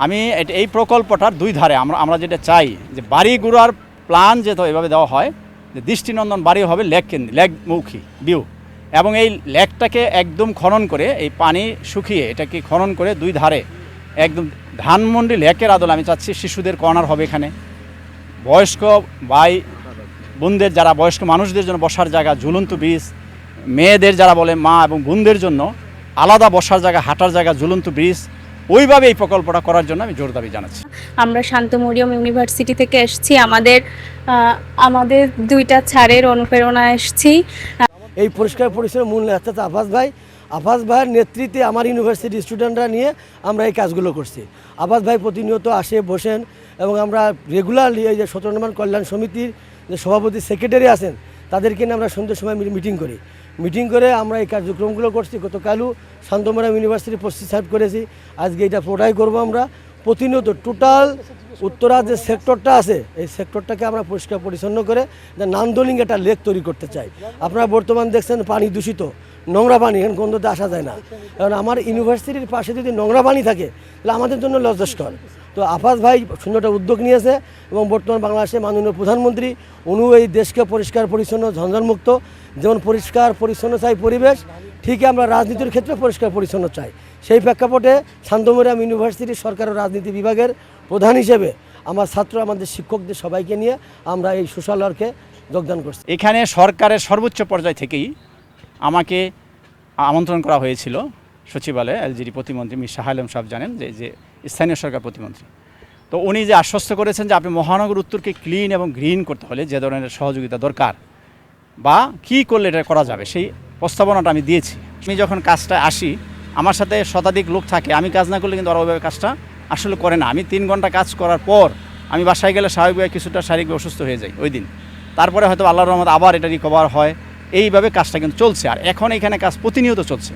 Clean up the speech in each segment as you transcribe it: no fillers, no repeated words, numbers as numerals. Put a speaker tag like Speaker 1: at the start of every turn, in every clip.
Speaker 1: আমি এই প্রকল্পটার দুই ধারে আমরা যেটা চাই যে বাড়িগুড়ার প্ল্যান যেহেতু এভাবে দেওয়া হয় যে দৃষ্টিনন্দন বাড়ি হবে লেকমুখী ভিউ, এবং এই লেকটাকে একদম খনন করে এই পানি শুকিয়ে এটাকে খনন করে দুই ধারে একদম ধানমন্ডি লেকের আদলে আমি চাচ্ছি শিশুদের কর্নার হবে এখানে, বয়স্ক ভাই বোনদের যারা বয়স্ক মানুষদের জন্য বসার জায়গা, ঝুলন্ত ব্রিজ, মেয়েদের যারা বলে মা এবং বোনদের জন্য আলাদা বসার জায়গা, হাঁটার জায়গা, ঝুলন্ত ব্রিজ, ওইভাবে এই প্রকল্পটা করার জন্য আমি জোর দাবি জানাচ্ছি।
Speaker 2: আমরা শান্ত মরিয়ম ইউনিভার্সিটি থেকে এসেছি, আমাদের দুইটা ছাড়ের অনুপ্রেরণা এসেছি।
Speaker 3: এই পরিষ্কার পরিচ্ছন্ন মূল নেতা আফাজ ভাইয়ের নেতৃত্বে আমার ইউনিভার্সিটির স্টুডেন্টরা নিয়ে আমরা এই কাজগুলো করছি। আফাজ ভাই প্রতিনিয়ত আসে বসেন, এবং আমরা রেগুলারলি এই যে 17 নম্বর কল্যাণ সমিতির যে সভাপতি সেক্রেটারি আছেন তাদেরকে নিয়ে আমরা সন্ধ্যের সময় মিটিং করে আমরা এই কার্যক্রমগুলো করছি। গতকালও শান্তমরিয়ম ইউনিভার্সিটি প্রস্তুতি সাহেব করেছি, আজকে এটা পুরোটাই করবো। আমরা প্রতিনিয়ত টোটাল উত্তরা যে সেক্টরটা আছে এই সেক্টরটাকে আমরা পরিষ্কার পরিচ্ছন্ন করে যে নান্দনিক একটা লেক তৈরি করতে চাই। আপনারা বর্তমান দেখছেন পানি দূষিত, নোংরা পানি, এখন গন্ধতে আসা যায় না। কারণ আমার ইউনিভার্সিটির পাশে যদি নোংরা পানি থাকে তাহলে আমাদের জন্য লজ্জাস্কর। তো আফাজ ভাই সুন্দর উদ্যোগ নিয়েছে, এবং বর্তমান বাংলাদেশের মাননীয় প্রধানমন্ত্রী উনিও এই দেশকে পরিষ্কার পরিচ্ছন্ন ঝঞ্ঝামুক্ত, যেমন পরিষ্কার পরিচ্ছন্ন চাই পরিবেশ, ঠিকই আমরা রাজনীতির ক্ষেত্রে পরিষ্কার পরিচ্ছন্ন চাই। সেই প্রেক্ষাপটে শান্তমরিয়ম ইউনিভার্সিটি সরকার ও রাজনীতি বিভাগের প্রধান হিসেবে আমার ছাত্র, আমাদের শিক্ষকদের সবাইকে নিয়ে আমরা এই সোশ্যাল ওয়ার্কে যোগদান করছি।
Speaker 1: এখানে সরকারের সর্বোচ্চ পর্যায় থেকেই আমাকে আমন্ত্রণ করা হয়েছিল সচিবালয়ে, এলজিডি প্রতিমন্ত্রী মির শাহ আলম সাহেব জানেন যে স্থানীয় সরকার প্রতিমন্ত্রী। তো উনি যে আশ্বস্ত করেছেন যে আপনি মহানগর উত্তরকে ক্লিন এবং গ্রিন করতে হলে যে ধরনের সহযোগিতা দরকার বা কী করলে এটা করা যাবে সেই প্রস্তাবনাটা আমি দিয়েছি। আমি যখন কাজটা আসি আমার সাথে শতাধিক লোক থাকে, আমি কাজ না করলে কিন্তু ওরা ওইভাবে কাজটা আসলে করে না। আমি 3 ঘন্টা কাজ করার পর আমি বাসায় গেলে স্বাভাবিকভাবে কিছুটা শারীরিকভাবে অসুস্থ হয়ে যাই ওই দিন, তারপরে হয়তো আল্লাহর রহমতে আবার এটা রিকভার হয়। এইভাবে কাজটা কিন্তু চলছে, আর এখন এখানে কাজ প্রতিনিয়ত চলছে।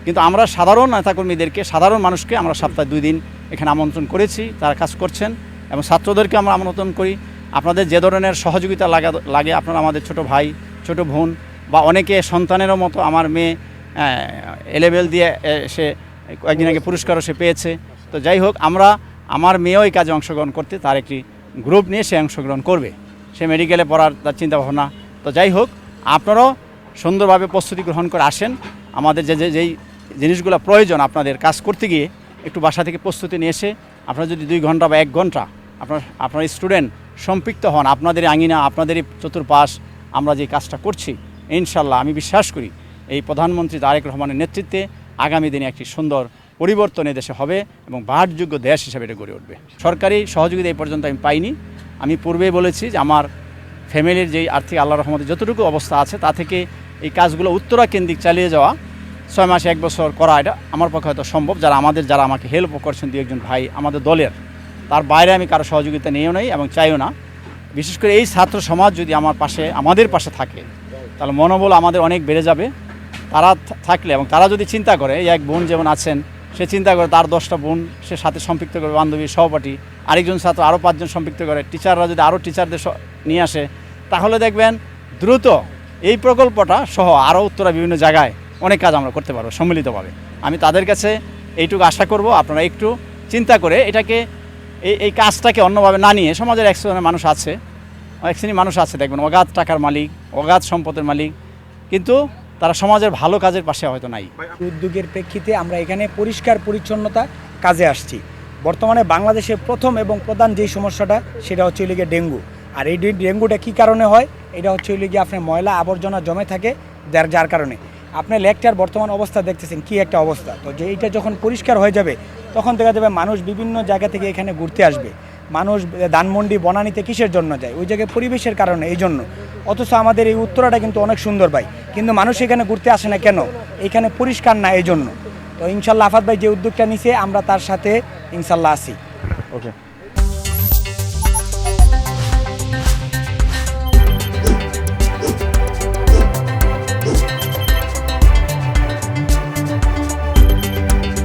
Speaker 1: কিন্তু আমরা সাধারণ নেতাকর্মীদেরকে, সাধারণ মানুষকে আমরা সপ্তাহে 2 দিন এখানে আমন্ত্রণ করেছি, তারা কাজ করছেন, এবং ছাত্রদেরকে আমরা আমন্ত্রণ করি। আপনাদের যে ধরনের সহযোগিতা লাগে আপনারা আমাদের ছোট ভাই, ছোট বোন, বা অনেকে সন্তানেরও মতো, আমার মেয়ে এলেবেল দিয়ে সে কয়েকদিন আগে পুরস্কারও সে পেয়েছে। তো যাই হোক, আমার মেয়েও এই কাজে অংশগ্রহণ করতে, তার একটি গ্রুপ নিয়ে সে অংশগ্রহণ করবে, সে মেডিকেলে পড়ার তার চিন্তাভাবনা। তো যাই হোক, আপনারাও সুন্দরভাবে প্রস্তুতি গ্রহণ করে আসেন। আমাদের যেই জিনিসগুলো প্রয়োজন আপনাদের কাজ করতে গিয়ে একটু বাসা থেকে প্রস্তুতি নিয়ে এসে আপনারা যদি 2 ঘন্টা বা 1 ঘন্টা আপনার স্টুডেন্ট সম্পৃক্ত হন, আপনাদেরই আঙিনা, আপনাদেরই চতুর্পাশ আমরা যে কাজটা করছি, ইনশাল্লাহ আমি বিশ্বাস করি এই প্রধানমন্ত্রী তারেক রহমানের নেতৃত্বে আগামী দিনে একটি সুন্দর পরিবর্তন এদেশে হবে এবং বাসযোগ্য দেশ হিসেবে এটা গড়ে উঠবে। সরকারি সহযোগিতা এই পর্যন্ত আমি পাইনি। আমি পূর্বেই বলেছি যে আমার ফ্যামিলির যেই আর্থিক আল্লাহর রহমতে যতটুকু অবস্থা আছে তা থেকে এই কাজগুলো উত্তরা কেন্দ্রিক চালিয়ে যাওয়া 6 মাস 1 বছর করা এটা আমার পক্ষে হয়তো সম্ভব। যারা আমাকে হেল্প করছেন 2-1 ভাই আমাদের দলের, তার বাইরে আমি কারো সহযোগিতা নিয়েও নাই এবং চাইও না। বিশেষ করে এই ছাত্র সমাজ যদি আমাদের পাশে থাকে তাহলে মনোবল আমাদের অনেক বেড়ে যাবে। তারা থাকলে এবং তারা যদি চিন্তা করে, এই এক বোন যেমন আছেন সে চিন্তা করে তার 10টা বোন সে সাথে সম্পৃক্ত করে, বান্ধবী, সহপাঠী, আরেকজন ছাত্র আরও 5 জন সম্পৃক্ত করে, টিচাররা যদি আরও টিচারদের নিয়ে আসে, তাহলে দেখবেন দ্রুত এই প্রকল্পটা সহ আরও উত্তরা বিভিন্ন জায়গায় অনেক কাজ আমরা করতে পারবো সম্মিলিতভাবে। আমি তাদের কাছে এইটুকু আশা করব, আপনারা একটু চিন্তা করে এটাকে এই কাজটাকে অন্যভাবে না নিয়ে, সমাজের এক শ্রেণীর মানুষ আছে দেখবেন অগাধ টাকার মালিক, অগাধ সম্পদের মালিক, কিন্তু তারা সমাজের ভালো কাজের পাশে হয়তো নাই।
Speaker 4: উদ্যোগের প্রেক্ষিতে আমরা এখানে পরিষ্কার পরিচ্ছন্নতা কাজে আসছি। বর্তমানে বাংলাদেশের প্রথম এবং প্রধান যেই সমস্যাটা সেটা হচ্ছে লিগে ডেঙ্গু। আর এই ডেঙ্গুটা কী কারণে হয়, এটা হচ্ছে লিগে আপনার ময়লা আবর্জনা জমে থাকে, যার কারণে আপনার লেকটার বর্তমান অবস্থা দেখতেছেন কি একটা অবস্থা। তো যে এইটা যখন পরিষ্কার হয়ে যাবে তখন দেখা যাবে মানুষ বিভিন্ন জায়গা থেকে এখানে ঘুরতে আসবে। মানুষ ধানমন্ডি বনানীতে কিসের জন্য যায়, ওই জায়গায় পরিবেশের কারণে, এই জন্য। অথচ আমাদের এই উত্তরাটা কিন্তু অনেক সুন্দর ভাই, কিন্তু মানুষ এখানে ঘুরতে আসে না কেন, এখানে পরিষ্কার না, এই জন্য। তো ইনশাল্লাহ আফাদ ভাই যে উদ্যোগটা নিছে আমরা তার সাথে ইনশাল্লাহ আছি।
Speaker 1: ওকে।